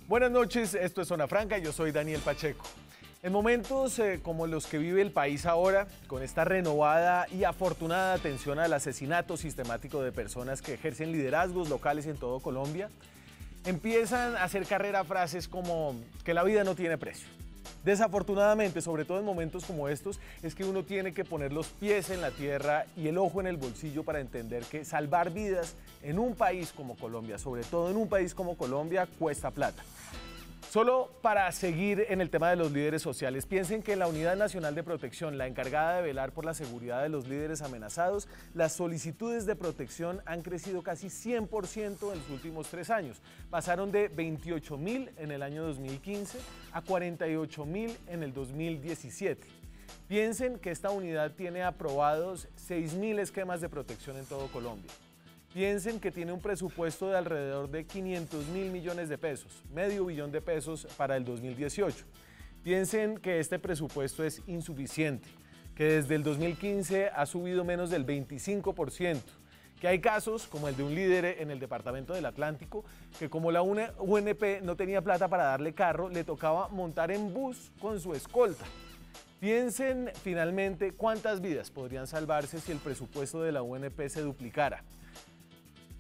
Buenas noches, esto es Zona Franca, yo soy Daniel Pacheco. En momentos como los que vive el país ahora, con esta renovada y afortunada atención al asesinato sistemático de personas que ejercen liderazgos locales en todo Colombia, empiezan a hacer carrera frases como que la vida no tiene precio. Desafortunadamente, sobre todo en momentos como estos, es que uno tiene que poner los pies en la tierra y el ojo en el bolsillo para entender que salvar vidas en un país como Colombia, sobre todo en un país como Colombia, cuesta plata. Solo para seguir en el tema de los líderes sociales, piensen que en la Unidad Nacional de Protección, la encargada de velar por la seguridad de los líderes amenazados, las solicitudes de protección han crecido casi 100% en los últimos 3 años. Pasaron de 28.000 en el año 2015 a 48.000 en el 2017. Piensen que esta unidad tiene aprobados 6.000 esquemas de protección en todo Colombia. Piensen que tiene un presupuesto de alrededor de 500.000 millones de pesos, medio billón de pesos para el 2018. Piensen que este presupuesto es insuficiente, que desde el 2015 ha subido menos del 25%, que hay casos como el de un líder en el departamento del Atlántico, que como la UNP no tenía plata para darle carro, le tocaba montar en bus con su escolta. Piensen finalmente cuántas vidas podrían salvarse si el presupuesto de la UNP se duplicara.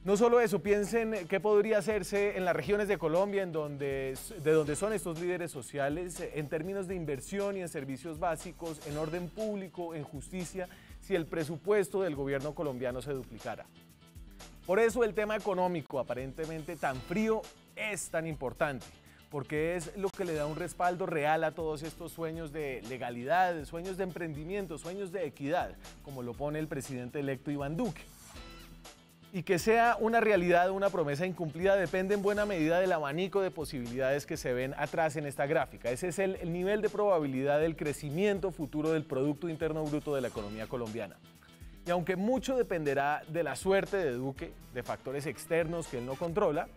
No solo eso, piensen qué podría hacerse en las regiones de Colombia de donde son estos líderes sociales en términos de inversión y en servicios básicos, en orden público, en justicia, si el presupuesto del gobierno colombiano se duplicara. Por eso el tema económico, aparentemente tan frío, es tan importante, porque es lo que le da un respaldo real a todos estos sueños de legalidad, sueños de emprendimiento, sueños de equidad, como lo pone el presidente electo Iván Duque. Y que sea una realidad o una promesa incumplida depende en buena medida del abanico de posibilidades que se ven atrás en esta gráfica. Ese es el nivel de probabilidad del crecimiento futuro del Producto Interno Bruto de la economía colombiana. Y aunque mucho dependerá de la suerte de Duque, de factores externos que él no controla,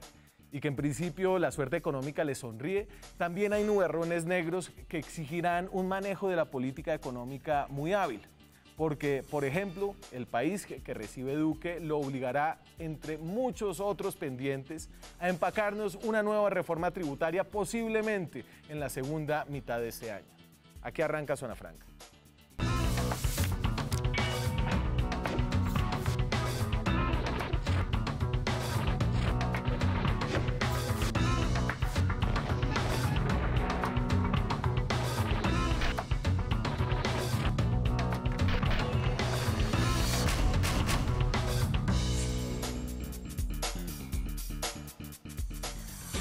y que en principio la suerte económica le sonríe, también hay nubarrones negros que exigirán un manejo de la política económica muy hábil. Porque, por ejemplo, el país que recibe Duque lo obligará, entre muchos otros pendientes, a empacarnos una nueva reforma tributaria posiblemente en la segunda mitad de este año. Aquí arranca Zona Franca.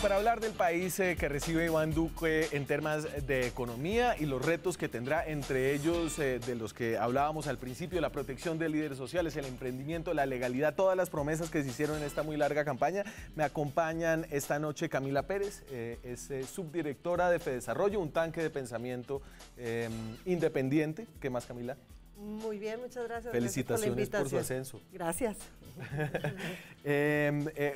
Para hablar del país que recibe Iván Duque en temas de economía y los retos que tendrá, entre ellos de los que hablábamos al principio, la protección de líderes sociales, el emprendimiento, la legalidad, todas las promesas que se hicieron en esta muy larga campaña, me acompañan esta noche Camila Pérez, es subdirectora de Fedesarrollo, un tanque de pensamiento independiente. ¿Qué más, Camila? Muy bien, muchas gracias. Felicitaciones por su ascenso. Gracias.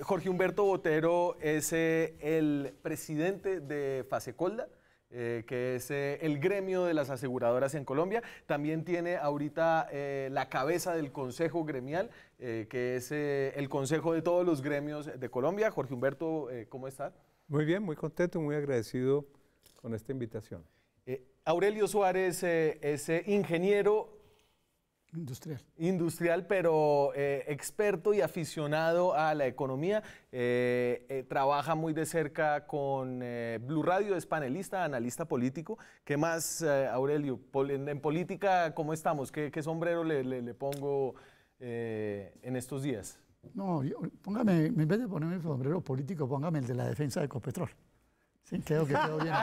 Jorge Humberto Botero es el presidente de Fasecolda, que es el gremio de las aseguradoras en Colombia. También tiene ahorita la cabeza del consejo gremial, que es el consejo de todos los gremios de Colombia. Jorge Humberto, ¿cómo está? Muy bien, muy contento, muy agradecido con esta invitación. Aurelio Suárez es ingeniero industrial, pero experto y aficionado a la economía. Trabaja muy de cerca con Blue Radio, es panelista, analista político. ¿Qué más, Aurelio? En política, ¿cómo estamos? ¿Qué sombrero le pongo en estos días? No, póngame, en vez de ponerme el sombrero político, póngame el de la defensa de Ecopetrol. Sí, creo que quedó bien.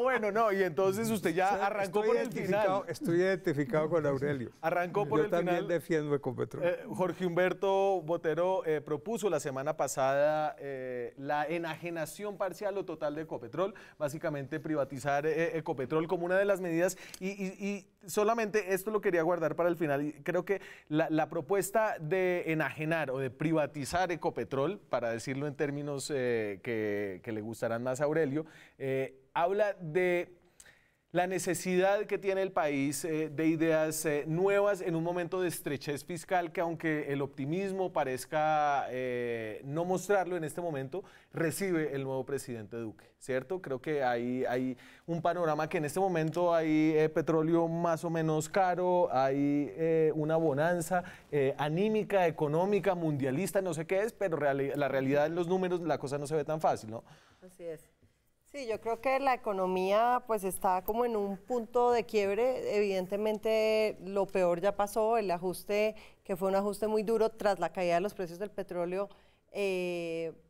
Bueno, no, y entonces usted ya arrancó por el final. Estoy identificado con Aurelio. Arrancó por el final. Yo también defiendo Ecopetrol. Jorge Humberto Botero propuso la semana pasada la enajenación parcial o total de Ecopetrol, básicamente privatizar Ecopetrol como una de las medidas, y solamente esto lo quería guardar para el final. Y creo que la propuesta de enajenar o de privatizar Ecopetrol, para decirlo en términos que le gustarán más a Aurelio, habla de La necesidad que tiene el país de ideas nuevas en un momento de estrechez fiscal que, aunque el optimismo parezca no mostrarlo en este momento, recibe el nuevo presidente Duque, ¿cierto? Creo que hay un panorama que en este momento hay petróleo más o menos caro, hay una bonanza anímica, económica, mundialista, no sé qué es, pero la realidad en los números, la cosa no se ve tan fácil, ¿no? Así es. Sí, yo creo que la economía pues está como en un punto de quiebre. Evidentemente lo peor ya pasó, el ajuste, que fue un ajuste muy duro tras la caída de los precios del petróleo,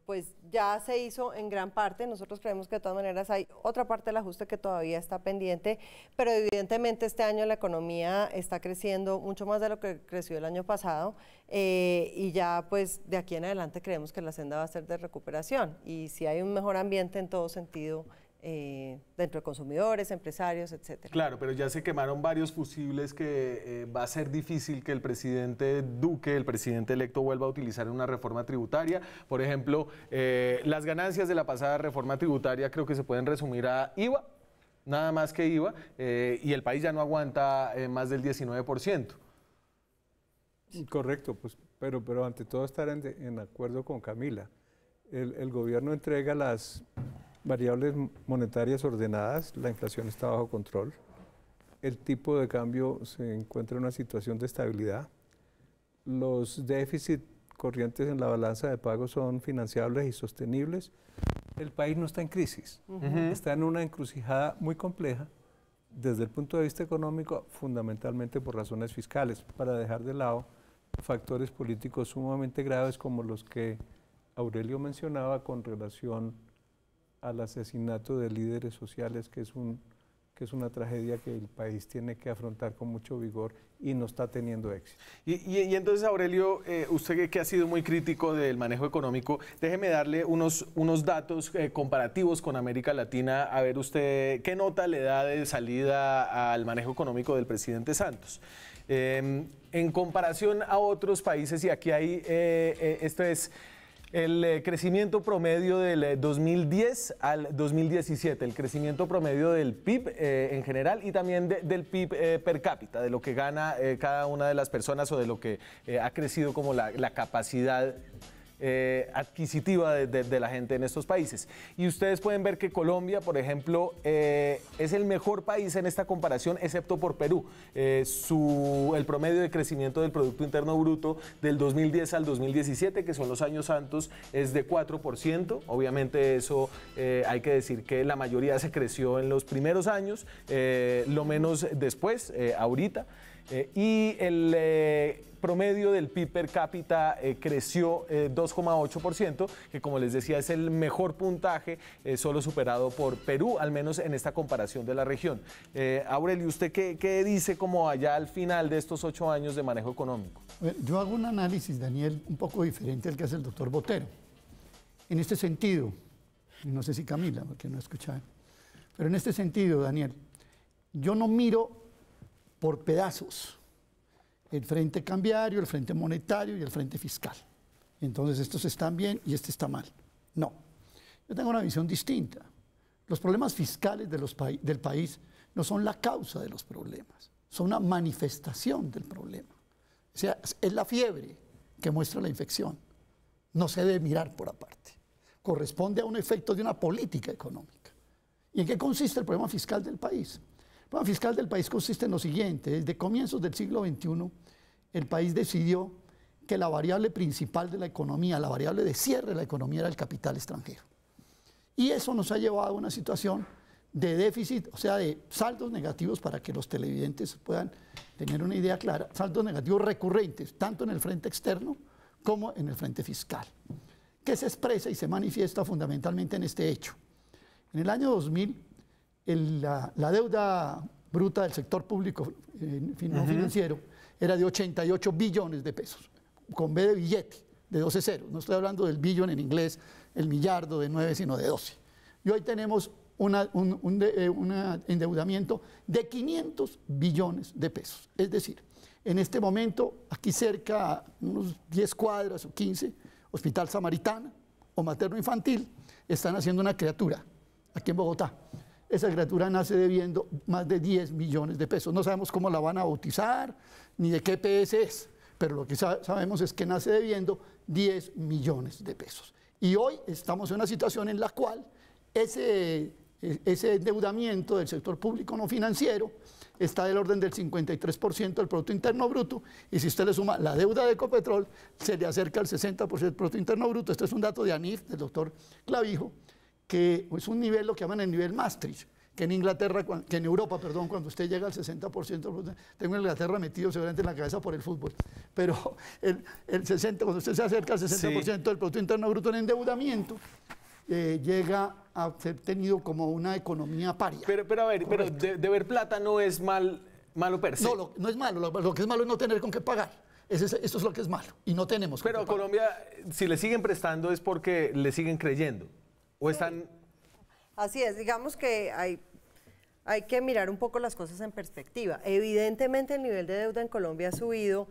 pues ya se hizo en gran parte. Nosotros creemos que de todas maneras hay otra parte del ajuste que todavía está pendiente, pero evidentemente este año la economía está creciendo mucho más de lo que creció el año pasado, y ya pues de aquí en adelante creemos que la senda va a ser de recuperación, y si hay un mejor ambiente en todo sentido, dentro de consumidores, empresarios, etcétera. Claro, pero ya se quemaron varios fusibles que va a ser difícil que el presidente Duque, el presidente electo, vuelva a utilizar en una reforma tributaria. Por ejemplo, las ganancias de la pasada reforma tributaria creo que se pueden resumir a IVA, nada más que IVA, y el país ya no aguanta más del 19%. Correcto, pues, pero ante todo estar en acuerdo con Camila. El gobierno entrega las variables monetarias ordenadas, la inflación está bajo control, el tipo de cambio se encuentra en una situación de estabilidad, los déficits corrientes en la balanza de pagos son financiables y sostenibles, el país no está en crisis, está en una encrucijada muy compleja desde el punto de vista económico, fundamentalmente por razones fiscales, para dejar de lado factores políticos sumamente graves como los que Aurelio mencionaba con relación al asesinato de líderes sociales, que es una tragedia que el país tiene que afrontar con mucho vigor y no está teniendo éxito. Y entonces, Aurelio, usted que ha sido muy crítico del manejo económico, déjeme darle unos datos comparativos con América Latina, a ver usted qué nota le da de salida al manejo económico del presidente Santos. En comparación a otros países, y aquí hay, esto es el crecimiento promedio del 2010 al 2017, el crecimiento promedio del PIB en general y también del PIB per cápita, de lo que gana cada una de las personas o de lo que ha crecido como la capacidad adquisitiva de la gente en estos países. Y ustedes pueden ver que Colombia, por ejemplo, es el mejor país en esta comparación, excepto por Perú. El promedio de crecimiento del Producto Interno Bruto del 2010 al 2017, que son los años santos, es de 4%. Obviamente eso hay que decir que la mayoría se creció en los primeros años, lo menos después, ahorita. Y el promedio del PIB per cápita creció 2,8%, que como les decía es el mejor puntaje, solo superado por Perú, al menos en esta comparación de la región. Aurelio, ¿usted qué dice como allá al final de estos 8 años de manejo económico? Yo hago un análisis, Daniel, un poco diferente al que hace el doctor Botero. En este sentido, no sé si Camila, porque no escuchaba, pero en este sentido, Daniel, yo no miro por pedazos el frente cambiario, el frente monetario y el frente fiscal. Entonces estos están bien y este está mal. No, yo tengo una visión distinta. Los problemas fiscales del país no son la causa de los problemas, son una manifestación del problema. O sea, es la fiebre que muestra la infección. No se debe mirar por aparte. Corresponde a un efecto de una política económica. ¿Y en qué consiste el problema fiscal del país? El problema fiscal del país consiste en lo siguiente: desde comienzos del siglo XXI, el país decidió que la variable principal de la economía, la variable de cierre de la economía, era el capital extranjero. Y eso nos ha llevado a una situación de déficit, o sea, de saldos negativos, para que los televidentes puedan tener una idea clara, saldos negativos recurrentes, tanto en el frente externo como en el frente fiscal, que se expresa y se manifiesta fundamentalmente en este hecho. En el año 2000, la deuda bruta del sector público no financiero era de 88 billones de pesos, con B de billete, de 12 ceros. No estoy hablando del billón en inglés, el millardo de 9, sino de 12. Y hoy tenemos un endeudamiento de 500 billones de pesos. Es decir, en este momento, aquí cerca, unos 10 cuadras o 15, Hospital Samaritana o Materno Infantil están haciendo una criatura, aquí en Bogotá. esa criatura nace debiendo más de 10 millones de pesos. No sabemos cómo la van a bautizar, ni de qué PS es, pero lo que sabemos es que nace debiendo 10 millones de pesos. Y hoy estamos en una situación en la cual ese endeudamiento del sector público no financiero está del orden del 53% del Producto Interno Bruto, y si usted le suma la deuda de Ecopetrol, se le acerca al 60% del Producto Interno Bruto. Este es un dato de ANIF, del doctor Clavijo, que es un nivel, lo que llaman el nivel Maastricht, que en Inglaterra, que en Europa, perdón, cuando usted llega al 60%, tengo Inglaterra metido seguramente en la cabeza por el fútbol, pero el 60, cuando usted se acerca al 60% del Producto Interno Bruto en endeudamiento, llega a ser tenido como una economía paria. Pero a ver, pero deber plata no es malo per se. No, no es malo, lo que es malo es no tener con qué pagar. Esto es lo que es malo, y no tenemos con Pero qué a pagar. Colombia, si le siguen prestando es porque le siguen creyendo. ¿O están...? Así es, digamos que hay que mirar un poco las cosas en perspectiva. Evidentemente el nivel de deuda en Colombia ha subido,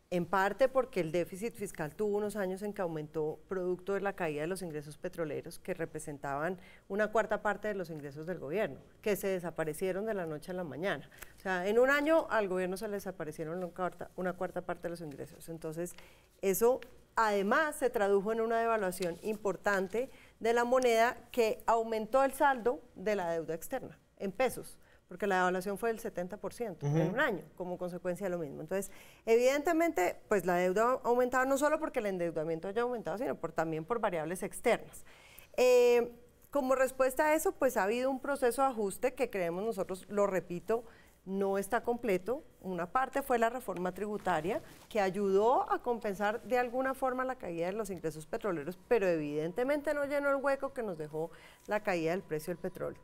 en parte porque el déficit fiscal tuvo unos años en que aumentó producto de la caída de los ingresos petroleros, que representaban una cuarta parte de los ingresos del gobierno, que se desaparecieron de la noche a la mañana. O sea, en un año al gobierno se le desaparecieron una cuarta parte de los ingresos. Entonces, eso además se tradujo en una devaluación importante de la moneda, que aumentó el saldo de la deuda externa en pesos, porque la devaluación fue del 70% en un año, como consecuencia de lo mismo. Entonces, evidentemente, pues la deuda ha aumentado no solo porque el endeudamiento haya aumentado, sino también por variables externas. Como respuesta a eso, pues ha habido un proceso de ajuste que creemos nosotros, lo repito, no está completo. Una parte fue la reforma tributaria, que ayudó a compensar de alguna forma la caída de los ingresos petroleros, pero evidentemente no llenó el hueco que nos dejó la caída del precio del petróleo.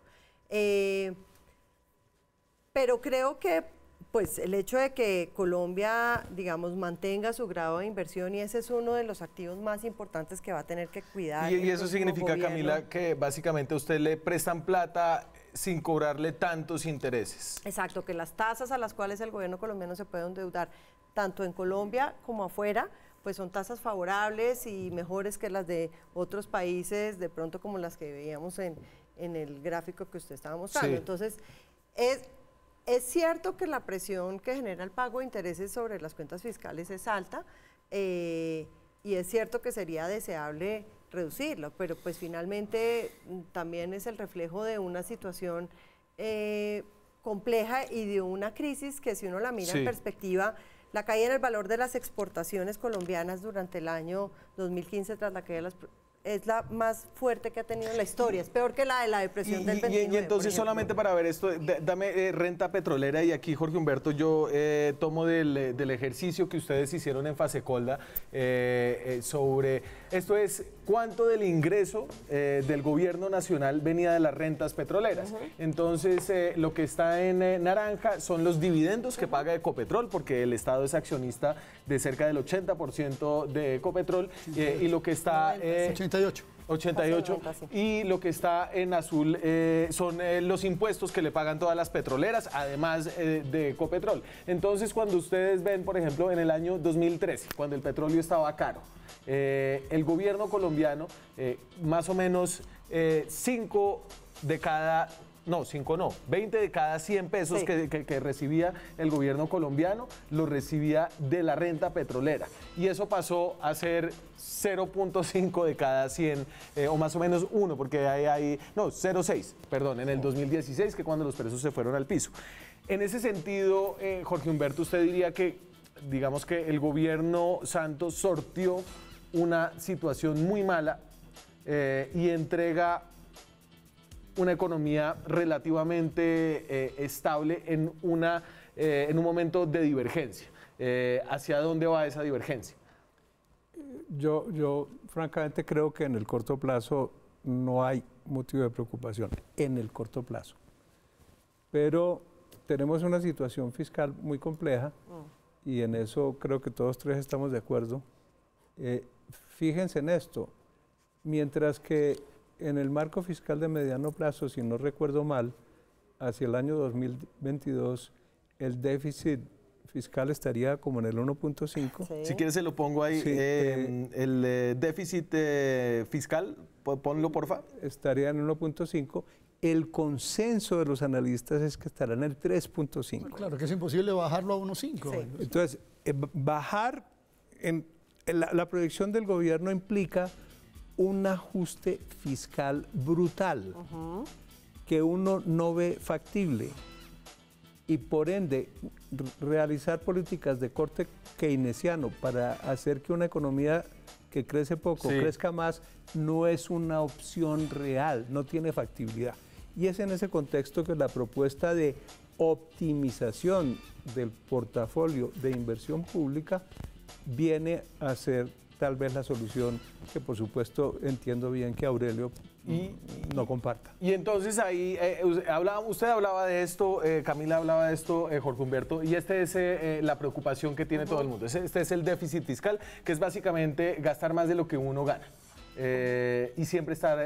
Pero creo que pues el hecho de que Colombia, digamos, mantenga su grado de inversión, y ese es uno de los activos más importantes que va a tener que cuidar. Y eso significa, gobierno. Camila, que básicamente a usted le prestan plata sin cobrarle tantos intereses. Exacto, que las tasas a las cuales el gobierno colombiano se puede endeudar, tanto en Colombia como afuera, pues son tasas favorables y mejores que las de otros países, de pronto como las que veíamos en el gráfico que usted estaba mostrando. Sí. Entonces, es cierto que la presión que genera el pago de intereses sobre las cuentas fiscales es alta, y es cierto que sería deseable reducirlo, pero pues finalmente también es el reflejo de una situación compleja y de una crisis que, si uno la mira en perspectiva, la caída en el valor de las exportaciones colombianas durante el año 2015 tras la caída de las... es la más fuerte que ha tenido en la historia, es peor que la de la depresión del 29. Y entonces, solamente para ver esto, dame renta petrolera, y aquí, Jorge Humberto, yo tomo del ejercicio que ustedes hicieron en Fasecolda sobre, esto es, cuánto del ingreso del gobierno nacional venía de las rentas petroleras. Entonces, lo que está en naranja son los dividendos que paga Ecopetrol, porque el Estado es accionista de cerca del 80% de Ecopetrol, y lo que está... 88. Y lo que está en azul son los impuestos que le pagan todas las petroleras, además de Ecopetrol. Entonces, cuando ustedes ven, por ejemplo, en el año 2013, cuando el petróleo estaba caro, el gobierno colombiano, más o menos 20 de cada 100 pesos que recibía el gobierno colombiano, lo recibía de la renta petrolera. Y eso pasó a ser 0.5 de cada 100, o más o menos 1, porque hay 0.6, perdón, en el 2016, que cuando los precios se fueron al piso. En ese sentido, Jorge Humberto, usted diría que, digamos que el gobierno Santos sortió una situación muy mala y entrega una economía relativamente estable en un momento de divergencia. ¿Hacia dónde va esa divergencia? Yo francamente creo que en el corto plazo no hay motivo de preocupación, en el corto plazo. Pero tenemos una situación fiscal muy compleja y en eso creo que todos tres estamos de acuerdo. Fíjense en esto, mientras que en el marco fiscal de mediano plazo, si no recuerdo mal, hacia el año 2022, el déficit fiscal estaría como en el 1.5. Sí. Si quieres se lo pongo ahí. Sí, el déficit fiscal, ponlo porfa. Estaría en 1.5 el consenso de los analistas es que estará en el 3.5. Claro que es imposible bajarlo a 1.5. Sí. Entonces, bajar la proyección del gobierno implica un ajuste fiscal brutal que uno no ve factible y por ende realizar políticas de corte keynesiano para hacer que una economía que crece poco crezca más no es una opción real, no tiene factibilidad. Y es en ese contexto que la propuesta de optimización del portafolio de inversión pública viene a ser tal vez la solución que por supuesto entiendo bien que Aurelio no comparta. Y entonces ahí, usted hablaba de esto, Camila hablaba de esto, Jorge Humberto, y esta es la preocupación que tiene todo el mundo. Este es el déficit fiscal, que es básicamente gastar más de lo que uno gana. Y siempre estar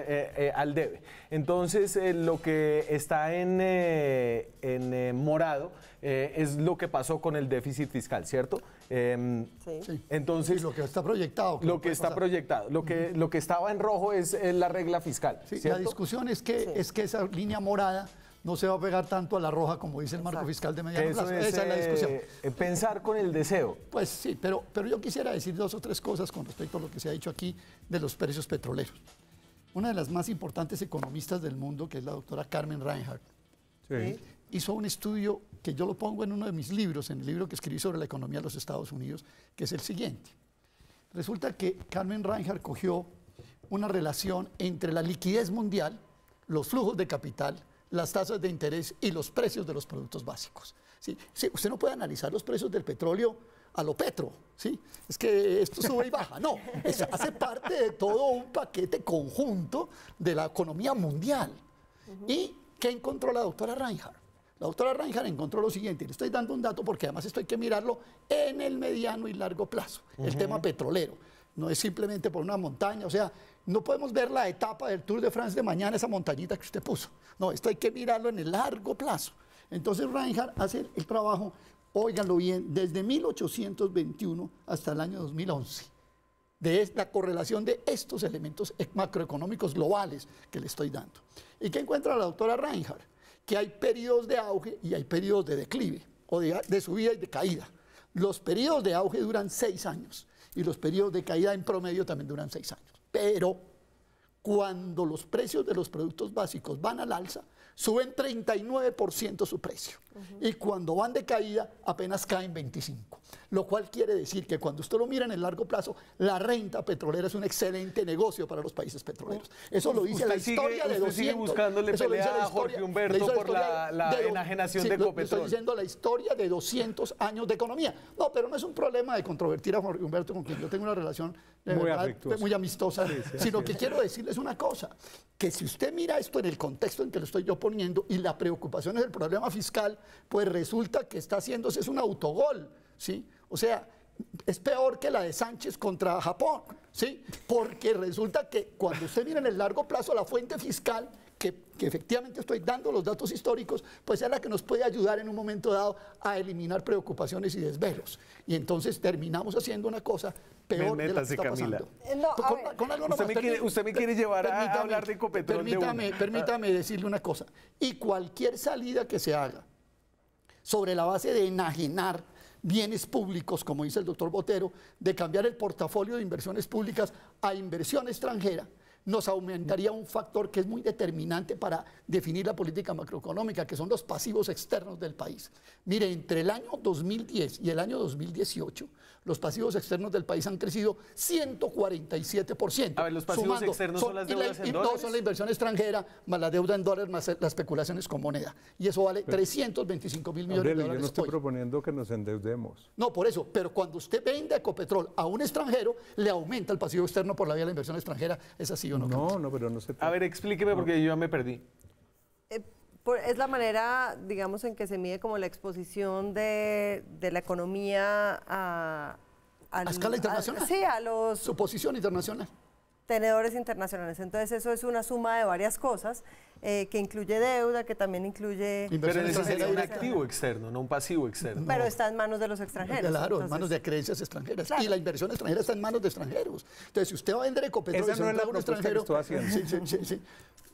al debe. Entonces, lo que está en morado es lo que pasó con el déficit fiscal, ¿cierto? Sí. Entonces, Y lo que está proyectado. lo que está proyectado. Lo que estaba en rojo es la regla fiscal, Sí, ¿cierto? la discusión es que esa línea morada no se va a pegar tanto a la roja como dice el marco fiscal de mediano plazo. Esa es la discusión. Pensar con el deseo. Pues sí, pero yo quisiera decir 2 o 3 cosas con respecto a lo que se ha dicho aquí de los precios petroleros. Una de las más importantes economistas del mundo, que es la doctora Carmen Reinhardt, hizo un estudio que yo lo pongo en uno de mis libros, en el libro que escribí sobre la economía de los Estados Unidos, que es el siguiente. Resulta que Carmen Reinhardt cogió una relación entre la liquidez mundial, los flujos de capital, las tasas de interés y los precios de los productos básicos. ¿Sí? Sí, usted no puede analizar los precios del petróleo a lo petro, ¿sí? Es que esto sube y baja. No, eso hace parte de todo un paquete conjunto de la economía mundial. ¿Y qué encontró la doctora Reinhardt? La doctora Reinhardt encontró lo siguiente, le estoy dando un dato porque además esto hay que mirarlo en el mediano y largo plazo, el tema petrolero. No es simplemente por una montaña, o sea, no podemos ver la etapa del Tour de France de mañana, esa montañita que usted puso. No, esto hay que mirarlo en el largo plazo. Entonces Reinhardt hace el trabajo, óiganlo bien, desde 1821 hasta el año 2011, de la correlación de estos elementos macroeconómicos globales que le estoy dando. ¿Y qué encuentra la doctora Reinhardt? Que hay periodos de auge y hay periodos de declive, o de subida y de caída. Los periodos de auge duran 6 años y los periodos de caída en promedio también duran 6 años. Pero cuando los precios de los productos básicos van al alza, suben 39% su precio. Y cuando van de caída, apenas caen 25%. Lo cual quiere decir que cuando usted lo mira en el largo plazo, la renta petrolera es un excelente negocio para los países petroleros. Eso lo dice la historia de 200. Usted sigue buscándole pelea a Jorge Humberto por la enajenación de Ecopetrol. Estoy diciendo la historia de 200 años de economía. No, pero no es un problema de controvertir a Jorge Humberto, con quien yo tengo una relación muy amistosa, sino que quiero decirles una cosa, que si usted mira esto en el contexto en que lo estoy yo poniendo y la preocupación es el problema fiscal, pues resulta que está haciéndose es un autogol, ¿sí? O sea, es peor que la de Sánchez contra Japón, ¿sí? Porque resulta que cuando usted mira en el largo plazo la fuente fiscal, que efectivamente estoy dando los datos históricos, pues es la que nos puede ayudar en un momento dado a eliminar preocupaciones y desvelos. Y entonces terminamos haciendo una cosa peor de la que está pasando. Usted me quiere llevar a hablar de Ecopetrol. Permítame decirle una cosa. Y cualquier salida que se haga sobre la base de enajenar bienes públicos, como dice el doctor Botero, de cambiar el portafolio de inversiones públicas a inversión extranjera, nos aumentaría un factor que es muy determinante para definir la política macroeconómica, que son los pasivos externos del país. Mire, entre el año 2010 y el año 2018, los pasivos externos del país han crecido 147%. A ver, los pasivos externos son las deudas en dólares. No, son la inversión extranjera, más la deuda en dólares, más las especulaciones con moneda. Y eso vale 325 mil millones de dólares. Yo no estoy proponiendo que nos endeudemos. No, por eso, pero cuando usted vende Ecopetrol a un extranjero, le aumenta el pasivo externo por la vía de la inversión extranjera. ¿Es así o no? No, pero no se trata. A ver, explíqueme porque yo ya me perdí. Es la manera, digamos, en que se mide como la exposición de la economía a escala internacional. Sí, a los... Su posición internacional. Tenedores internacionales. Entonces eso es una suma de varias cosas que incluye deuda, que también incluye... Pero ese sería un activo externo, no un pasivo externo. Pero está en manos de los extranjeros. Claro, entonces, en manos de creencias extranjeras. Claro. Y la inversión extranjera está en manos de extranjeros. Entonces, si usted va a vender Ecopetrol... Esa no es la propuesta que estoy haciendo. Sí.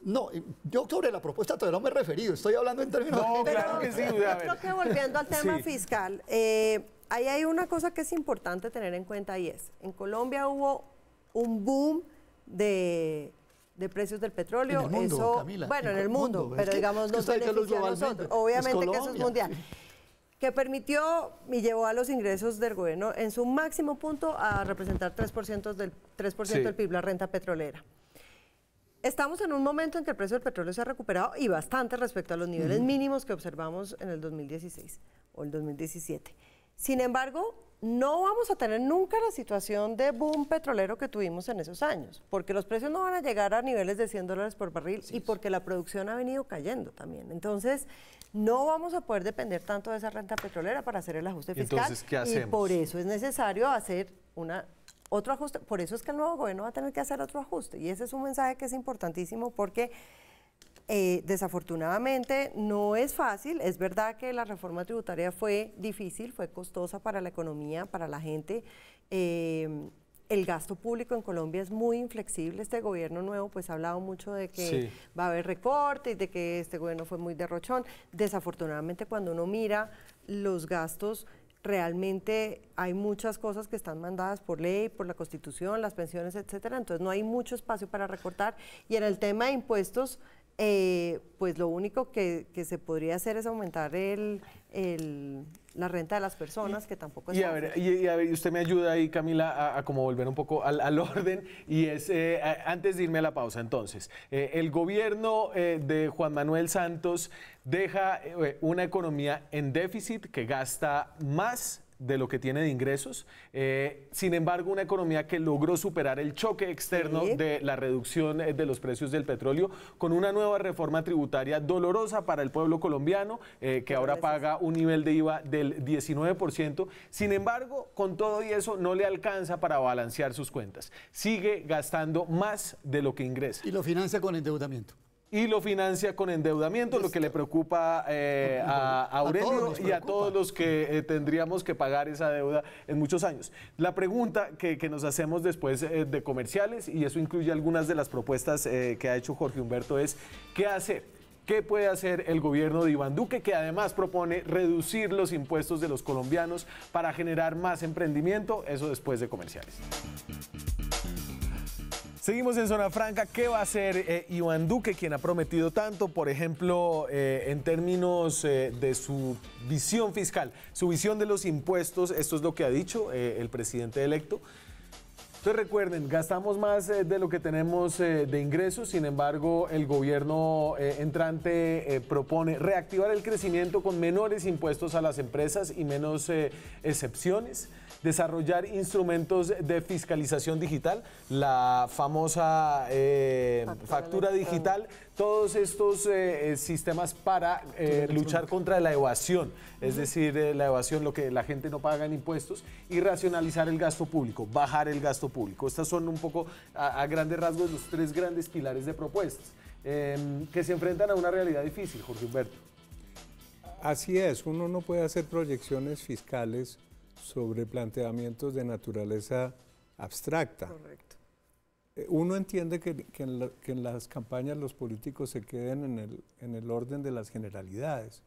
No, yo sobre la propuesta todavía no me he referido, estoy hablando en términos... No, Pero claro que sí. A yo ver. creo que volviendo al tema Sí. fiscal, ahí hay una cosa que es importante tener en cuenta y es, en Colombia hubo un boom de precios del petróleo. En el mundo, eso, Camila, bueno, en en el mundo, mundo. pero Es que digamos nos usted dice lo beneficia a globalmente. nosotros. Obviamente Es que eso es Colombia. mundial. Que permitió y llevó a los ingresos del gobierno en su máximo punto a representar 3% del, 3% Sí. del PIB, la renta petrolera. Estamos en un momento en que el precio del petróleo se ha recuperado y bastante respecto a los niveles mínimos que observamos en el 2016 o el 2017. Sin embargo, no vamos a tener nunca la situación de boom petrolero que tuvimos en esos años, porque los precios no van a llegar a niveles de $100 por barril y porque la producción ha venido cayendo también. Entonces, no vamos a poder depender tanto de esa renta petrolera para hacer el ajuste fiscal. Entonces, ¿qué hacemos? Y por eso es necesario hacer otro ajuste. Por eso es que el nuevo gobierno va a tener que hacer otro ajuste. Y ese es un mensaje que es importantísimo porque desafortunadamente no es fácil. Es verdad que la reforma tributaria fue difícil, fue costosa para la economía, para la gente. El gasto público en Colombia es muy inflexible. Este gobierno nuevo pues ha hablado mucho de que Sí. va a haber recorte y de que este gobierno fue muy derrochón. Desafortunadamente cuando uno mira los gastos, realmente hay muchas cosas que están mandadas por ley, por la Constitución, las pensiones, etcétera. Entonces no hay mucho espacio para recortar. Y en el tema de impuestos, pues lo único que se podría hacer es aumentar la renta de las personas, que tampoco es Y a ver, fácil. y usted me ayuda ahí, Camila, a como volver un poco al orden. Y es, antes de irme a la pausa, entonces, el gobierno de Juan Manuel Santos deja una economía en déficit que gasta más de lo que tiene de ingresos. Sin embargo, una economía que logró superar el choque externo Sí. de la reducción de los precios del petróleo con una nueva reforma tributaria dolorosa para el pueblo colombiano, que ahora paga un nivel de IVA del 19%. Sin embargo, con todo y eso no le alcanza para balancear sus cuentas. Sigue gastando más de lo que ingresa. Y lo financia con endeudamiento. Y lo financia con endeudamiento, lo que le preocupa a Aurelio todos nos y a preocupa. todos los que tendríamos que pagar esa deuda en muchos años. La pregunta que nos hacemos después de comerciales, y eso incluye algunas de las propuestas que ha hecho Jorge Humberto, es ¿qué hacer? ¿Qué puede hacer el gobierno de Iván Duque, que además propone reducir los impuestos de los colombianos para generar más emprendimiento? Eso después de comerciales. Seguimos en Zona Franca. ¿Qué va a hacer Iván Duque, quien ha prometido tanto, por ejemplo, en términos de su visión fiscal, su visión de los impuestos? Esto es lo que ha dicho el presidente electo. Entonces recuerden, gastamos más de lo que tenemos de ingresos. Sin embargo, el gobierno entrante propone reactivar el crecimiento con menores impuestos a las empresas y menos excepciones. Desarrollar instrumentos de fiscalización digital, la famosa factura digital, todos estos sistemas para luchar contra la evasión, es decir, la evasión, lo que la gente no paga en impuestos, y racionalizar el gasto público, bajar el gasto público. Estas son un poco, a grandes rasgos, los tres grandes pilares de propuestas que se enfrentan a una realidad difícil, Jorge Humberto. Así es, uno no puede hacer proyecciones fiscales sobre planteamientos de naturaleza abstracta. Correcto. Uno entiende que en las campañas los políticos se queden en el orden de las generalidades,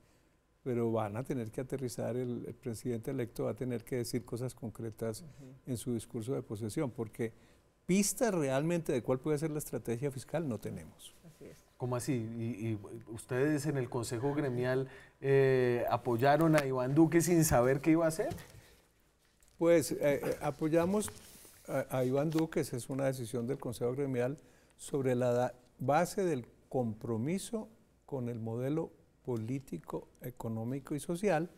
pero van a tener que aterrizar, el presidente electo va a tener que decir cosas concretas en su discurso de posesión, porque pistas realmente de cuál puede ser la estrategia fiscal no tenemos. Así es. ¿Cómo así? ¿Y ustedes en el Consejo Gremial apoyaron a Iván Duque sin saber qué iba a hacer? Pues apoyamos a Iván Duque, esa es una decisión del Consejo Gremial, sobre la base del compromiso con el modelo político, económico y social.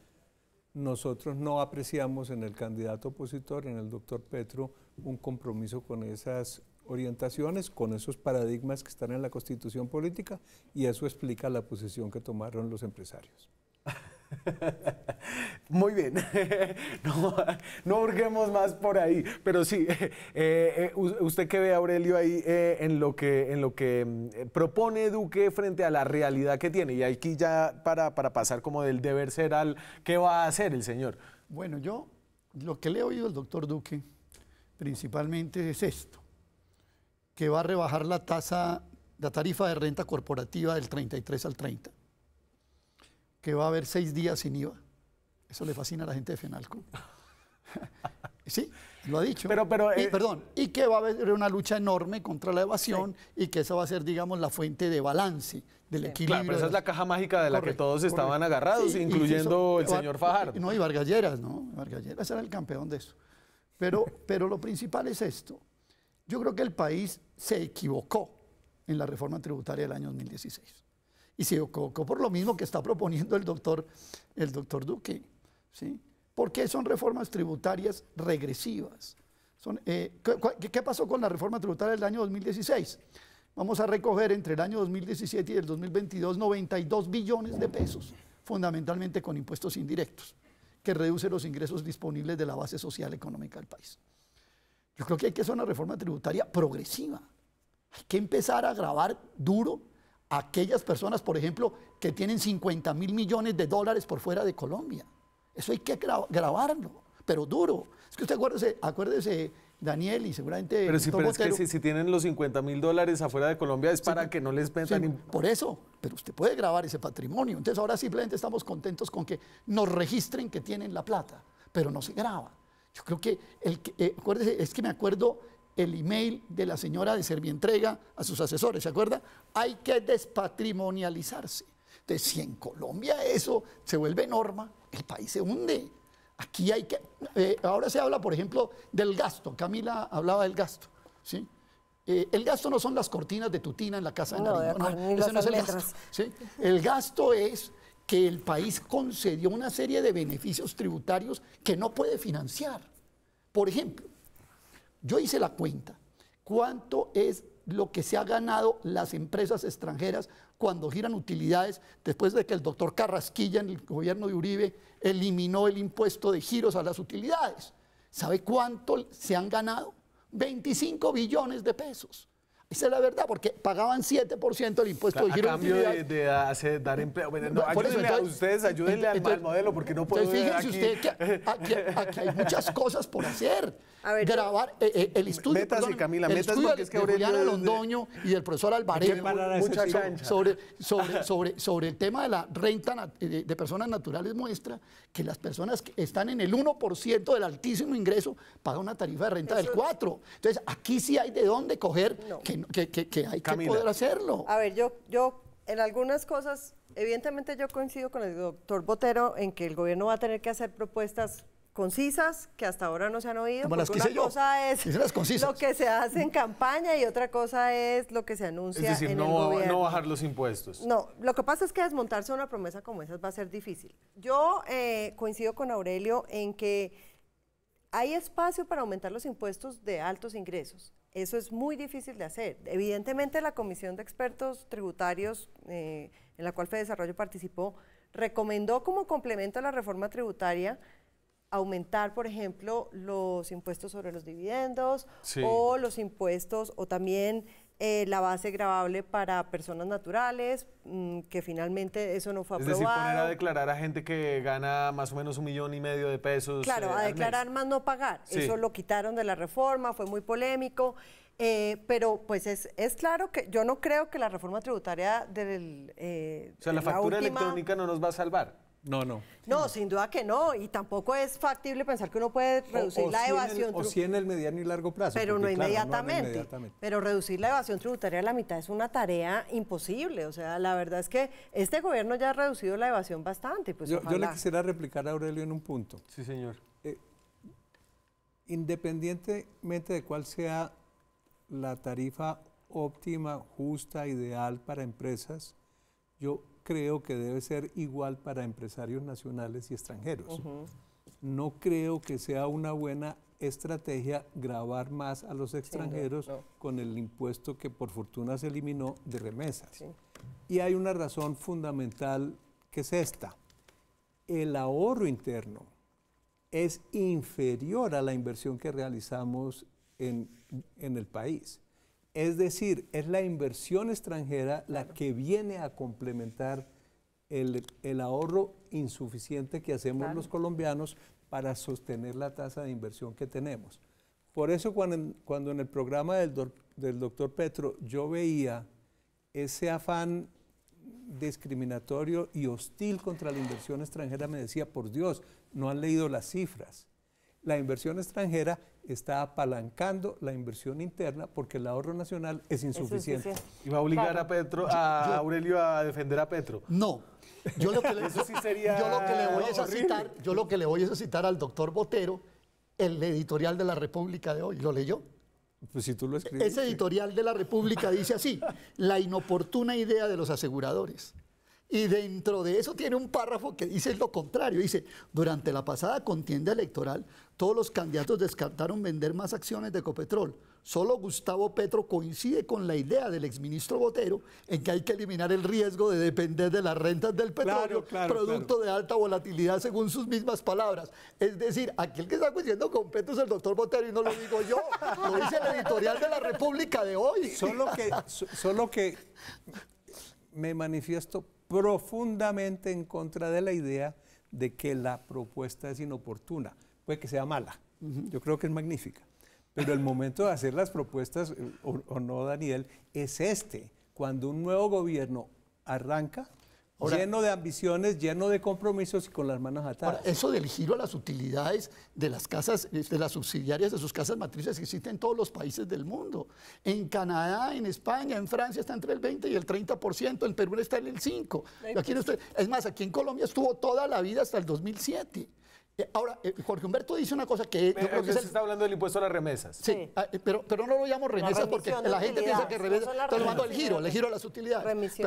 Nosotros no apreciamos en el candidato opositor, en el doctor Petro, un compromiso con esas orientaciones, con esos paradigmas que están en la Constitución política, y eso explica la posición que tomaron los empresarios. Muy bien, no hurguemos más por ahí, pero sí, usted que ve, Aurelio, ahí en lo que propone Duque frente a la realidad que tiene, y aquí ya para pasar como del deber ser al qué va a hacer el señor. Bueno, yo lo que le he oído al doctor Duque principalmente es esto, que va a rebajar la tasa la tarifa de renta corporativa del 33 al 30, que va a haber 6 días sin IVA. Eso le fascina a la gente de FENALCO. Sí, lo ha dicho. Y que va a haber una lucha enorme contra la evasión y que esa va a ser, digamos, la fuente de balance del equilibrio. Claro, pero esa es la caja mágica de la que todos estaban agarrados, incluyendo el señor Fajardo. No, y Vargas Lleras, ¿no? Vargas Lleras era el campeón de eso. Pero lo principal es esto. Yo creo que el país se equivocó en la reforma tributaria del año 2016. Y se equivocó por lo mismo que está proponiendo el doctor Duque, ¿sí? Porque son reformas tributarias regresivas. ¿Qué pasó con la reforma tributaria del año 2016? Vamos a recoger entre el año 2017 y el 2022 92 billones de pesos, fundamentalmente con impuestos indirectos, que reduce los ingresos disponibles de la base social económica del país. Yo creo que hay que hacer una reforma tributaria progresiva. Hay que empezar a gravar duro a aquellas personas, por ejemplo, que tienen 50.000 millones de dólares por fuera de Colombia. Eso hay que grabarlo, pero duro. Es que usted acuérdese, Daniel, y seguramente... Pero es que si tienen los 50.000 dólares afuera de Colombia es para que no les metan... Por eso, pero usted puede grabar ese patrimonio. Entonces ahora simplemente estamos contentos con que nos registren que tienen la plata, pero no se graba. Yo creo que, acuérdese, es que me acuerdo el email de la señora de Servientrega a sus asesores, ¿se acuerda? Hay que despatrimonializarse. Entonces, si en Colombia eso se vuelve norma, el país se hunde. Aquí hay que... ahora se habla, por ejemplo, del gasto. Camila hablaba del gasto, ¿sí? El gasto no son las cortinas de tutina en la casa de Nariño. Ese no es el gasto, ¿sí? El gasto es que el país concedió una serie de beneficios tributarios que no puede financiar. Por ejemplo, yo hice la cuenta. ¿Cuánto es lo que se ha ganado las empresas extranjeras cuando giran utilidades después de que el doctor Carrasquilla en el gobierno de Uribe eliminó el impuesto de giros a las utilidades? ¿Sabe cuánto se han ganado? 25 billones de pesos. Esa es la verdad, porque pagaban 7% del impuesto de giros a cambio de dar empleo. Bueno, ayúdenle al modelo, porque no puedo... Entonces, fíjense usted que aquí hay muchas cosas por hacer. A ver, grabar el estudio, métase, Camila, el métase, estudio porque es que de Juliana Londoño y del profesor Alvarez sobre el tema de la renta de personas naturales muestra que las personas que están en el 1% del altísimo ingreso pagan una tarifa de renta del 4%. Entonces, aquí sí hay de dónde coger que hay que poder hacerlo. A ver, yo en algunas cosas, evidentemente yo coincido con el doctor Botero en que el gobierno va a tener que hacer propuestas concisas que hasta ahora no se han oído. Como las que hice yo. Cosa es lo que se hace en campaña y otra cosa es lo que se anuncia en el gobierno. No bajar los impuestos. No, lo que pasa es que desmontarse una promesa como esa va a ser difícil. Yo coincido con Aurelio en que hay espacio para aumentar los impuestos de altos ingresos. Eso es muy difícil de hacer. Evidentemente la Comisión de Expertos Tributarios, en la cual FEDesarrollo participó, recomendó como complemento a la reforma tributaria aumentar, por ejemplo, los impuestos sobre los dividendos, sí, o los impuestos, o también la base gravable para personas naturales, que finalmente eso no fue aprobado. Es decir, poner a declarar a gente que gana más o menos 1,5 millones de pesos. Claro, a declarar más no pagar. Sí. Eso lo quitaron de la reforma, fue muy polémico. Pero pues es claro que yo no creo que la reforma tributaria o sea, la factura electrónica no nos va a salvar. No, sin duda que no, y tampoco es factible pensar que uno puede reducir la evasión. O sí en el mediano y largo plazo. Pero no inmediatamente. Pero reducir la evasión tributaria a la mitad es una tarea imposible. O sea, la verdad es que este gobierno ya ha reducido la evasión bastante. Pues yo le quisiera replicar a Aurelio en un punto. Sí, señor. Independientemente de cuál sea la tarifa óptima, justa, ideal para empresas, yo creo que debe ser igual para empresarios nacionales y extranjeros. No creo que sea una buena estrategia gravar más a los extranjeros con el impuesto que por fortuna se eliminó de remesas. Sí. Y hay una razón fundamental que es esta. El ahorro interno es inferior a la inversión que realizamos en el país. Es decir, es la inversión extranjera la que viene a complementar el ahorro insuficiente que hacemos los colombianos para sostener la tasa de inversión que tenemos. Por eso cuando en el programa del doctor Petro yo veía ese afán discriminatorio y hostil contra la inversión extranjera, me decía, por Dios, no han leído las cifras. La inversión extranjera está apalancando la inversión interna porque el ahorro nacional es insuficiente. ¿Y va a obligar a Petro, a Aurelio a defender a Petro? No. Yo lo que le, Eso sí sería yo lo que le voy es a horrible. citar, yo lo que le voy es a citar al doctor Botero, el editorial de La República de hoy. ¿Lo leyó? Pues si tú lo escribiste. Ese editorial de La República dice así: la inoportuna idea de los aseguradores. Y dentro de eso tiene un párrafo que dice lo contrario. Dice, durante la pasada contienda electoral, todos los candidatos descartaron vender más acciones de Ecopetrol. Solo Gustavo Petro coincide con la idea del exministro Botero en que hay que eliminar el riesgo de depender de las rentas del petróleo, producto de alta volatilidad, según sus mismas palabras. Es decir, aquí el que está coincidiendo con Petro es el doctor Botero y no lo digo yo. Lo dice el editorial de La República de hoy. Solo que me manifiesto profundamente en contra de la idea de que la propuesta es inoportuna. Puede que sea mala, yo creo que es magnífica, pero el momento de hacer las propuestas, o no, Daniel, es cuando un nuevo gobierno arranca, ahora, lleno de ambiciones, lleno de compromisos y con las manos atadas. Ahora, eso del giro a las utilidades de las casas, de las subsidiarias de sus casas matrices, existe en todos los países del mundo. En Canadá, en España, en Francia está entre el 20 y el 30%, en Perú está en el 5%. Aquí no está, es más, aquí en Colombia estuvo toda la vida hasta el 2007. Ahora, Jorge Humberto dice una cosa que... yo creo que se está hablando del impuesto a las remesas. Sí, pero no lo llamo remesas porque la gente piensa que remesas... Estoy hablando del giro, el giro a las utilidades.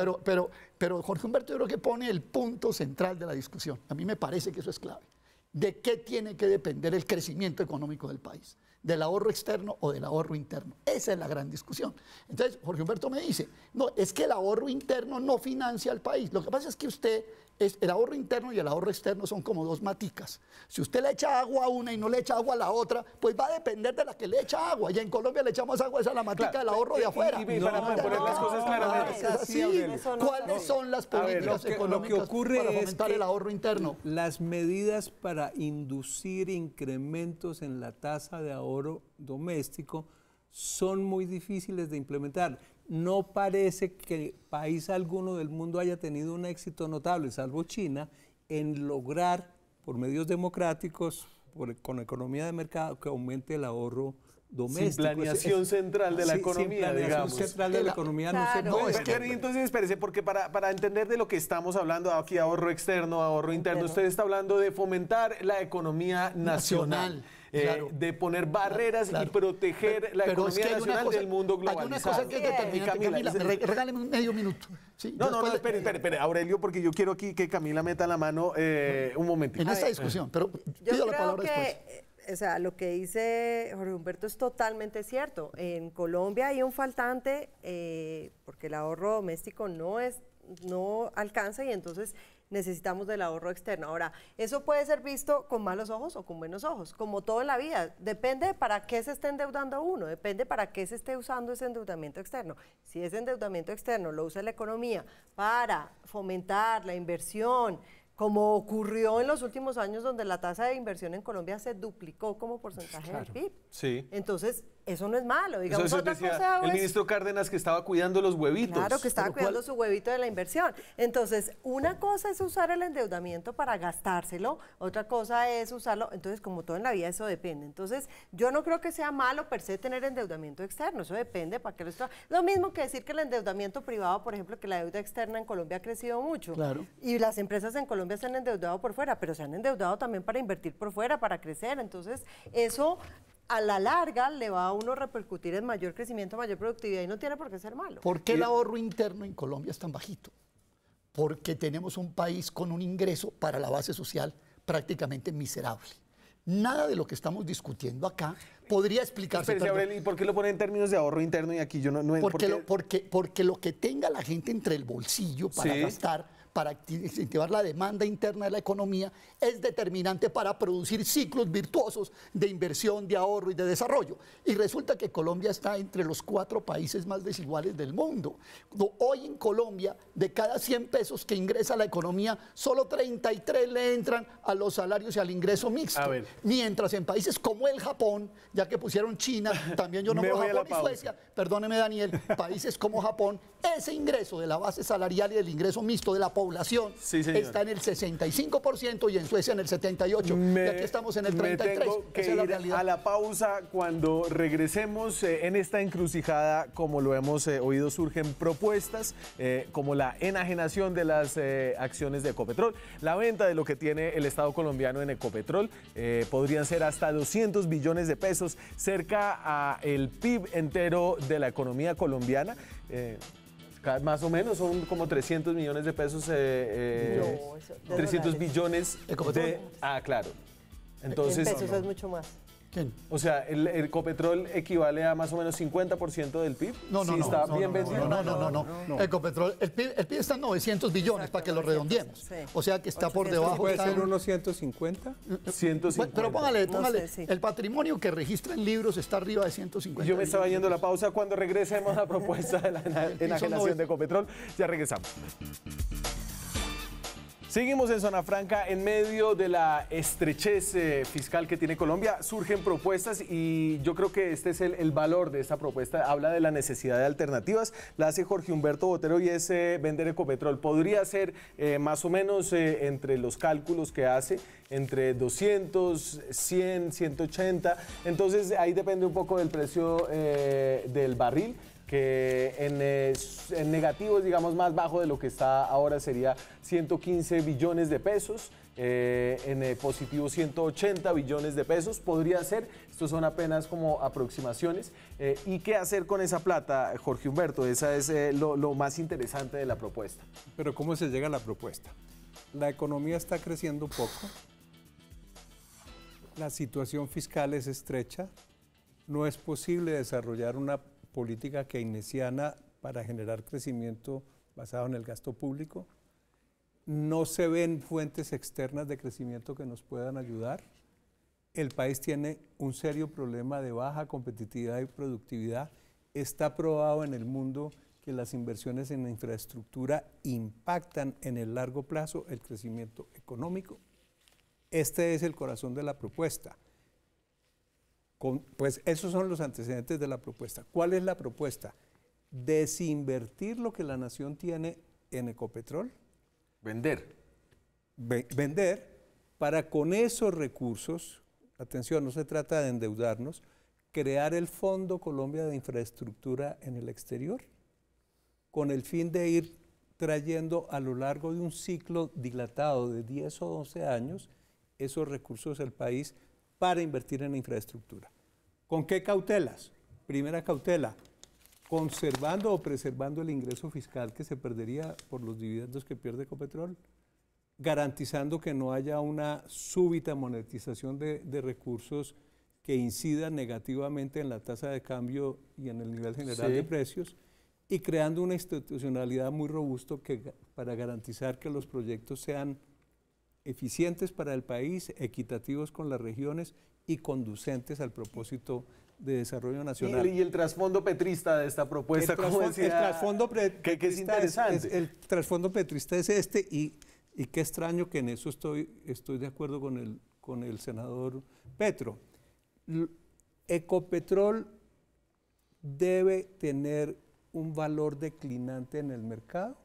Pero Jorge Humberto yo creo que pone el punto central de la discusión. A mí me parece que eso es clave. ¿De qué tiene que depender el crecimiento económico del país? ¿Del ahorro externo o del ahorro interno? Esa es la gran discusión. Entonces, Jorge Humberto me dice, no, es que el ahorro interno no financia al país. Lo que pasa es que el ahorro interno y el ahorro externo son como dos maticas. Si usted le echa agua a una y no le echa agua a la otra, pues va a depender de la que le echa agua. Y en Colombia le echamos agua a la matica del ahorro de afuera. Y para poner las cosas claramente. ¿Cuáles son las políticas económicas para fomentar el ahorro interno? Las medidas para inducir incrementos en la tasa de ahorro doméstico son muy difíciles de implementar. No parece que país alguno del mundo haya tenido un éxito notable, salvo China, en lograr, por medios democráticos, con economía de mercado, que aumente el ahorro doméstico. Sin planeación central de la economía, digamos. Sin planeación central de la economía no se puede. Pero entonces, espérese, porque para entender de lo que estamos hablando aquí, ahorro externo, ahorro interno, usted está hablando de fomentar la economía nacional. Claro. De poner barreras y proteger la economía nacional del mundo globalizado. Hay una cosa que es determinante, Camila, regáleme medio minuto. Sí, no, espere, Aurelio, porque yo quiero aquí que Camila meta la mano un momentito. En esta discusión, pero pido la palabra después. O sea, lo que dice Jorge Humberto es totalmente cierto. En Colombia hay un faltante porque el ahorro doméstico no alcanza y entonces necesitamos del ahorro externo. Ahora, eso puede ser visto con malos ojos o con buenos ojos, como todo en la vida. Depende para qué se esté endeudando uno, depende para qué se esté usando ese endeudamiento externo. Si ese endeudamiento externo lo usa la economía para fomentar la inversión, como ocurrió en los últimos años donde la tasa de inversión en Colombia se duplicó como porcentaje del PIB. Sí. Entonces, eso no es malo. Digamos, eso decía el ministro Cárdenas que estaba cuidando los huevitos. Claro, que estaba cuidando su huevito de la inversión. Entonces, una cosa es usar el endeudamiento para gastárselo, otra cosa es usarlo, entonces como todo en la vida eso depende. Entonces, yo no creo que sea malo per se tener endeudamiento externo, eso depende para qué lo está. Lo mismo que decir que el endeudamiento privado, por ejemplo, que la deuda externa en Colombia ha crecido mucho. Claro. Y las empresas en Colombia se han endeudado por fuera, pero se han endeudado también para invertir por fuera, para crecer. Entonces, eso a la larga le va a uno repercutir en mayor crecimiento, mayor productividad y no tiene por qué ser malo. ¿Por qué el ahorro interno en Colombia es tan bajito? Porque tenemos un país con un ingreso para la base social prácticamente miserable. Nada de lo que estamos discutiendo acá podría explicarse. Espérese, Aurelio, ¿y por qué lo pone en términos de ahorro interno y aquí yo no porque lo que tenga la gente entre el bolsillo para gastar, para incentivar la demanda interna de la economía, es determinante para producir ciclos virtuosos de inversión, de ahorro y de desarrollo. Y resulta que Colombia está entre los 4 países más desiguales del mundo. Hoy en Colombia, de cada 100 pesos que ingresa la economía, solo 33 le entran a los salarios y al ingreso mixto. Mientras en países como el Japón, ya que pusieron China, también yo nombro Japón y Suecia, perdóneme Daniel, países como Japón, ese ingreso de la base salarial y del ingreso mixto de la población Sí, señor. está en el 65% y en Suecia en el 78%. Y aquí estamos en el 33%. Tengo que Esa es la ir realidad. a la pausa. Cuando regresemos en esta encrucijada, como lo hemos oído, surgen propuestas como la enajenación de las acciones de Ecopetrol, la venta de lo que tiene el Estado colombiano en Ecopetrol, podrían ser hasta 200 billones de pesos, cerca a el PIB entero de la economía colombiana. Más o menos son como 300 millones de pesos, 300 billones de... Ah, claro. Entonces, en pesos es mucho más. ¿Quién? o sea, el Ecopetrol equivale a más o menos 50% del PIB. No, ¿Sí está bien vendido? No. Ecopetrol, el PIB está en 900 billones, para que lo redondeemos. Sí. O sea que está por 800. debajo. ¿Puede está ser en- unos 150? 150. Bueno, pero póngale, No sé, sí. el patrimonio que registra en libros está arriba de 150. Yo me estaba billones. yendo a la pausa. Cuando regresemos a la propuesta de la enajenación de Ecopetrol, ya regresamos. Seguimos en Zona Franca. En medio de la estrechez fiscal que tiene Colombia, surgen propuestas y yo creo que este es el valor de esta propuesta. Habla de la necesidad de alternativas. La hace Jorge Humberto Botero y es vender Ecopetrol. Podría ser más o menos entre los cálculos que hace, entre 200, 100, 180. Entonces ahí depende un poco del precio del barril, que en negativos, digamos, más bajo de lo que está ahora sería 115 billones de pesos, en positivo 180 billones de pesos, podría ser. Estos son apenas como aproximaciones. ¿Y qué hacer con esa plata, Jorge Humberto? Esa es lo más interesante de la propuesta. Pero ¿cómo se llega a la propuesta? La economía está creciendo poco, la situación fiscal es estrecha, no es posible desarrollar una política keynesiana para generar crecimiento basado en el gasto público, no se ven fuentes externas de crecimiento que nos puedan ayudar, el país tiene un serio problema de baja competitividad y productividad, está probado en el mundo que las inversiones en infraestructura impactan en el largo plazo el crecimiento económico. Este es el corazón de la propuesta. Pues esos son los antecedentes de la propuesta. ¿Cuál es la propuesta? Desinvertir lo que la nación tiene en Ecopetrol, Vender. vender para con esos recursos, atención, no se trata de endeudarnos, crear el Fondo Colombia de Infraestructura en el exterior, con el fin de ir trayendo a lo largo de un ciclo dilatado de 10 o 12 años esos recursos al país para invertir en infraestructura. ¿Con qué cautelas? Primera cautela, conservando o preservando el ingreso fiscal que se perdería por los dividendos que pierde Ecopetrol, garantizando que no haya una súbita monetización de recursos que incidan negativamente en la tasa de cambio y en el nivel general de precios, y creando una institucionalidad muy robusta para garantizar que los proyectos sean eficientes para el país, equitativos con las regiones y conducentes al propósito de desarrollo nacional. Y el trasfondo petrista de esta propuesta, ¿cómo decía? El trasfondo que es interesante. el trasfondo petrista es este, y qué extraño que en eso estoy de acuerdo con el senador Petro. Ecopetrol debe tener un valor declinante en el mercado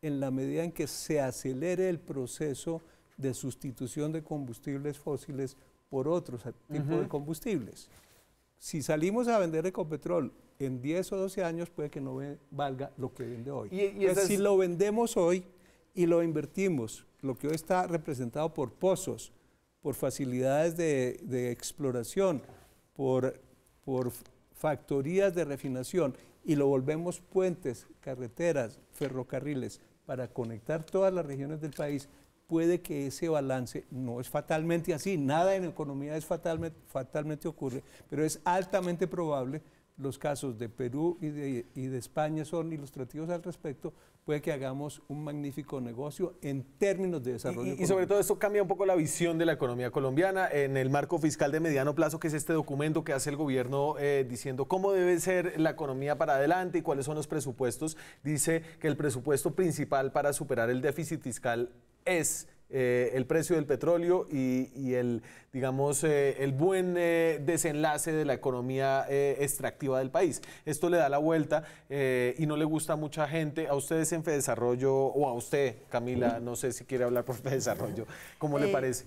en la medida en que se acelere el proceso de sustitución de combustibles fósiles por otros tipos de combustibles. Si salimos a vender Ecopetrol en 10 o 12 años, puede que no valga lo que vende hoy. Pues si lo vendemos hoy y lo invertimos, lo que hoy está representado por pozos, por facilidades de exploración, por factorías de refinación, y lo volvemos puentes, carreteras, ferrocarriles, para conectar todas las regiones del país, puede que ese balance no es fatalmente así, nada en economía es fatalmente ocurre, pero es altamente probable. Los casos de Perú y de España son ilustrativos al respecto. Puede que hagamos un magnífico negocio en términos de desarrollo. Y sobre todo esto cambia un poco la visión de la economía colombiana en el marco fiscal de mediano plazo, que es este documento que hace el gobierno diciendo cómo debe ser la economía para adelante y cuáles son los presupuestos. Dice que el presupuesto principal para superar el déficit fiscal es el precio del petróleo y el, digamos, el buen desenlace de la economía extractiva del país. Esto le da la vuelta y no le gusta a mucha gente. A ustedes en Fedesarrollo, o a usted, Camila, no sé si quiere hablar por Fedesarrollo, ¿cómo le parece?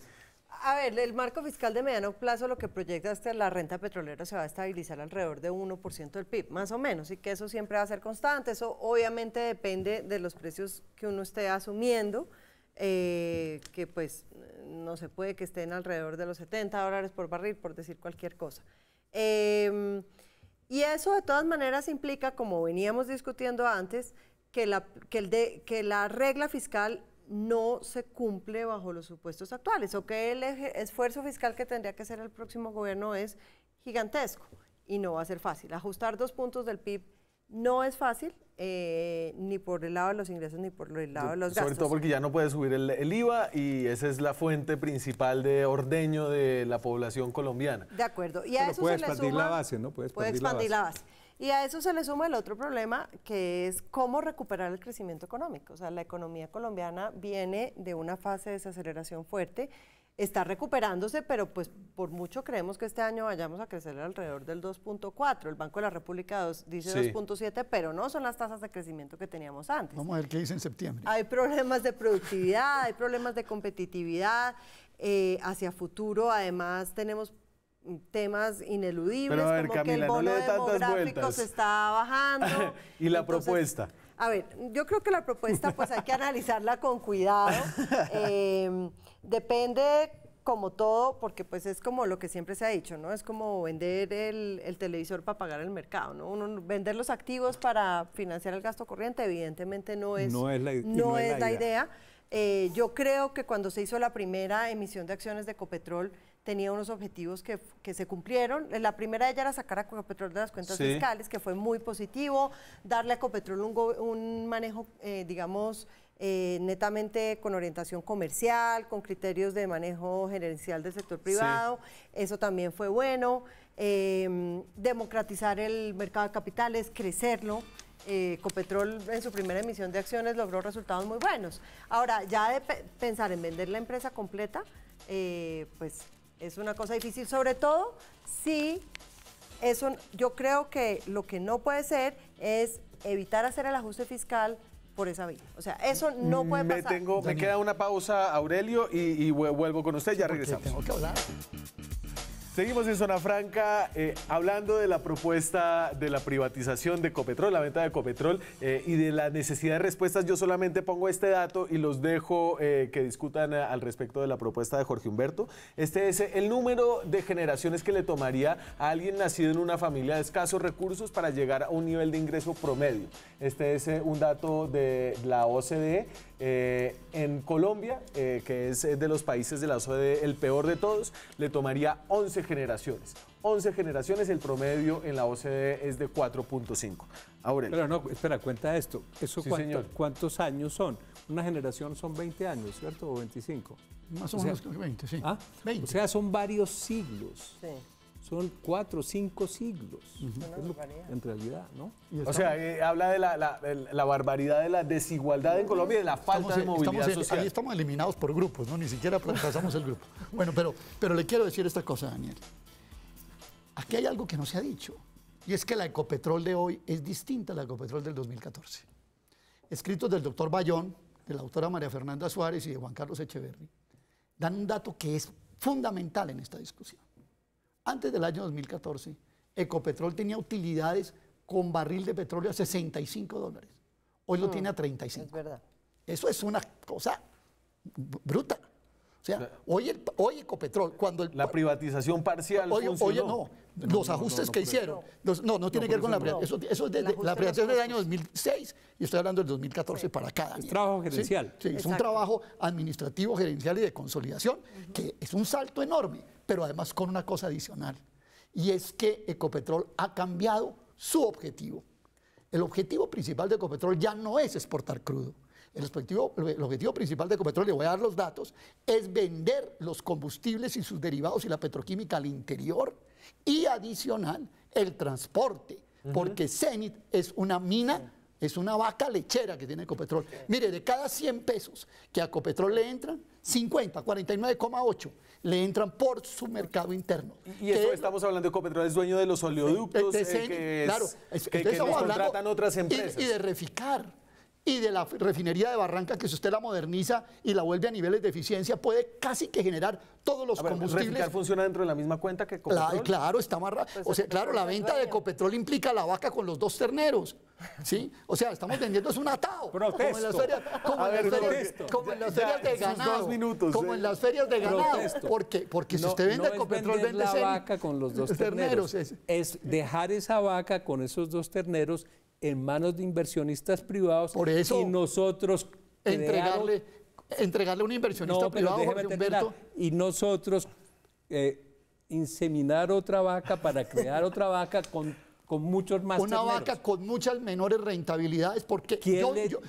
A ver, el marco fiscal de mediano plazo lo que proyecta es que la renta petrolera se va a estabilizar alrededor de 1% del PIB, más o menos, y que eso siempre va a ser constante. Eso obviamente depende de los precios que uno esté asumiendo, que pues no se puede que estén alrededor de los $70 por barril, por decir cualquier cosa. Y eso de todas maneras implica, como veníamos discutiendo antes, que la regla fiscal no se cumple bajo los supuestos actuales, o que el esfuerzo fiscal que tendría que hacer el próximo gobierno es gigantesco y no va a ser fácil. Ajustar 2 puntos del PIB no es fácil, ni por el lado de los ingresos ni por el lado de los gastos. Sobre todo porque ya no puede subir el IVA y esa es la fuente principal de ordeño de la población colombiana. De acuerdo. Y a eso puede expandir la base, ¿no? Puede expandir la base. Y a eso se le suma el otro problema, que es cómo recuperar el crecimiento económico. O sea, la economía colombiana viene de una fase de desaceleración fuerte, está recuperándose, pero pues por mucho creemos que este año vayamos a crecer alrededor del 2.4. El Banco de la República dice 2.7, pero no son las tasas de crecimiento que teníamos antes. Vamos a ver qué dice en septiembre. Hay problemas de productividad, hay problemas de competitividad. Hacia futuro, además, tenemos temas ineludibles, pero a ver, como Camila, que el bono no le dé tantas demográfico vueltas. se está bajando. ¿Y la Entonces, propuesta? A ver, yo creo que la propuesta pues hay que analizarla con cuidado. Depende, como todo, porque pues es como lo que siempre se ha dicho, ¿no? Es como vender el televisor para pagar el mercado, ¿no? Vender los activos para financiar el gasto corriente, evidentemente no es la idea. Yo creo que cuando se hizo la primera emisión de acciones de Ecopetrol tenía unos objetivos que se cumplieron. La primera de ellas era sacar a Ecopetrol de las cuentas fiscales, que fue muy positivo, darle a Ecopetrol un manejo, digamos, netamente con orientación comercial, con criterios de manejo gerencial del sector privado. Eso también fue bueno. Democratizar el mercado de capitales, crecerlo. Ecopetrol en su primera emisión de acciones logró resultados muy buenos. Ahora, ya de pensar en vender la empresa completa, pues es una cosa difícil, sobre todo si eso, yo creo que lo que no puede ser es evitar hacer el ajuste fiscal por esa vía. O sea, eso no puede pasar. Me queda una pausa, Aurelio, y vuelvo con usted, ya regresamos. Tengo que hablar. Seguimos en Zona Franca hablando de la propuesta de la privatización de Ecopetrol, la venta de Ecopetrol y de la necesidad de respuestas. Yo solamente pongo este dato y los dejo que discutan al respecto de la propuesta de Jorge Humberto. Este es el número de generaciones que le tomaría a alguien nacido en una familia de escasos recursos para llegar a un nivel de ingreso promedio. Este es un dato de la OCDE. En Colombia, que es de los países de la OCDE el peor de todos, le tomaría 11 generaciones. 11 generaciones, el promedio en la OCDE es de 4.5. Aurelio. Pero no, espera, cuenta esto. ¿Eso Sí, señor. cuántos años son? Una generación son 20 años, ¿cierto? ¿O 25? Más o menos 20, sí. ¿Ah? 20. O sea, son varios siglos. Sí. Son 4 o 5 siglos, en realidad, ¿no? O sea, habla de la barbaridad de la desigualdad en Colombia y de la falta de movilidad social. Ahí estamos eliminados por grupos, ¿no? Ni siquiera pasamos el grupo. Bueno, pero le quiero decir esta cosa, Daniel. Aquí hay algo que no se ha dicho, y es que la Ecopetrol de hoy es distinta a la Ecopetrol del 2014. Escritos del doctor Bayón, de la autora María Fernanda Suárez y de Juan Carlos Echeverri, dan un dato que es fundamental en esta discusión. Antes del año 2014, Ecopetrol tenía utilidades con barril de petróleo a $65. Hoy lo tiene a 35. Es verdad. Eso es una cosa bruta. O sea, hoy Ecopetrol, cuando La privatización parcial funcionó. Los ajustes que hicieron. No tiene que ver con la privatización. Eso es de la privatización del año 2006 y estoy hablando del 2014 para acá, Daniel. Es trabajo gerencial. Sí, es un trabajo administrativo, gerencial y de consolidación, que es un salto enorme, pero además con una cosa adicional, y es que Ecopetrol ha cambiado su objetivo. El objetivo principal de Ecopetrol ya no es exportar crudo. El objetivo principal de Ecopetrol, le voy a dar los datos, es vender los combustibles y sus derivados y la petroquímica al interior y adicional el transporte, porque Zenit es una mina, es una vaca lechera que tiene Ecopetrol. Mire, de cada 100 pesos que a Ecopetrol le entran, 50, 49,8 le entran por su mercado interno. Y eso estamos hablando de Ecopetrol, es dueño de los oleoductos, claro, que les contratan otras empresas. Y de Reficar. Y de la refinería de Barranca, que si usted la moderniza y la vuelve a niveles de eficiencia, puede casi que generar todos los combustibles. ¿Reficar funciona dentro de la misma cuenta que Ecopetrol? Claro, está más o sea, claro, la venta de Ecopetrol implica la vaca con los 2 terneros, ¿sí? O sea, estamos vendiendo es un atado. Protesto. Como en las ferias, como en las ferias de ganado. 2 minutos. Como en las ferias de ganado. Protesto. Porque si usted vende Ecopetrol, vende la vaca con los 2 terneros. Es dejar esa vaca con esos 2 terneros en manos de inversionistas privados. Por eso, y nosotros entregarle a un inversionista privado, Jorge Humberto. Y nosotros inseminar otra vaca para crear otra vaca con muchos más una terneros. vaca con muchas menores rentabilidades, porque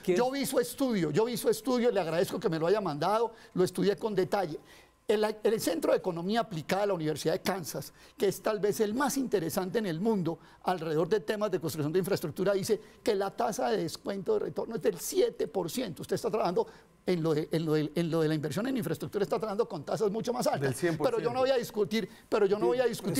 yo vi su estudio, le agradezco que me lo haya mandado, lo estudié con detalle. El Centro de Economía Aplicada de la Universidad de Kansas, que es tal vez el más interesante en el mundo alrededor de temas de construcción de infraestructura, dice que la tasa de descuento de retorno es del 7%. Usted está trabajando en lo de la inversión en infraestructura, está trabajando con tasas mucho más altas. Del 100%. Pero yo no voy a discutir,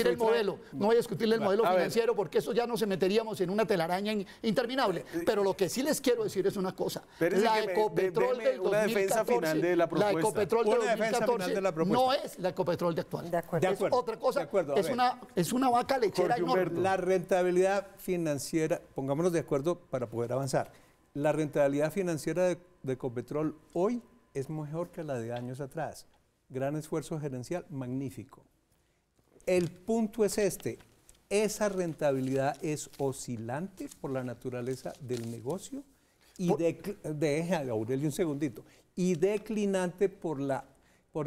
el modelo, no voy a discutir el modelo financiero, porque eso ya nos meteríamos en una telaraña interminable. Pero lo que sí les quiero decir es una cosa. La Ecopetrol del 2014, una defensa final de la propuesta. La Ecopetrol del 2014 no es la Ecopetrol de actual. De acuerdo. Es otra cosa, es una vaca lechera enorme. La rentabilidad financiera, pongámonos de acuerdo para poder avanzar. La rentabilidad financiera de Ecopetrol hoy es mejor que la de años atrás. Gran esfuerzo gerencial, magnífico. El punto es esa rentabilidad es oscilante por la naturaleza del negocio y deje a Aurelio un segundito, y declinante por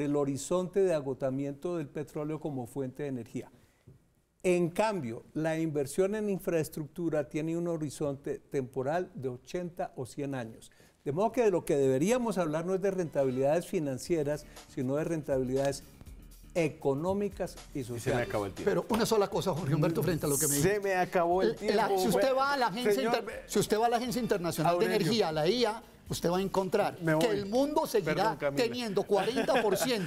el horizonte de agotamiento del petróleo como fuente de energía. En cambio, la inversión en infraestructura tiene un horizonte temporal de 80 o 100 años. De modo que de lo que deberíamos hablar no es de rentabilidades financieras, sino de rentabilidades económicas y sociales. Se me acabó el tiempo. Pero una sola cosa, Jorge Humberto, frente a lo que me dice. Se me acabó el tiempo. Si usted va a la Agencia Internacional de Energía, a la IA, usted va a encontrar que el mundo seguirá teniendo 40%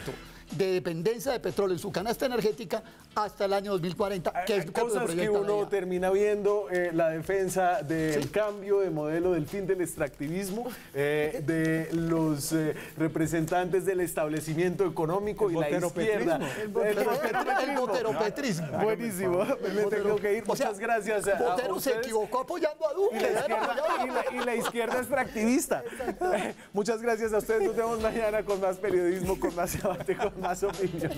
de dependencia de petróleo en su canasta energética hasta el año 2040. Que es cosas que uno termina viendo, la defensa del cambio de modelo, del fin del extractivismo, de los representantes del establecimiento económico y la izquierda. El boteropetrismo. Buenísimo. Me tengo que ir. Muchas gracias. Botero se equivocó apoyando a Duque. Y la izquierda extractivista. Muchas gracias a ustedes. Nos vemos mañana con más periodismo, con más debate, con más opinión.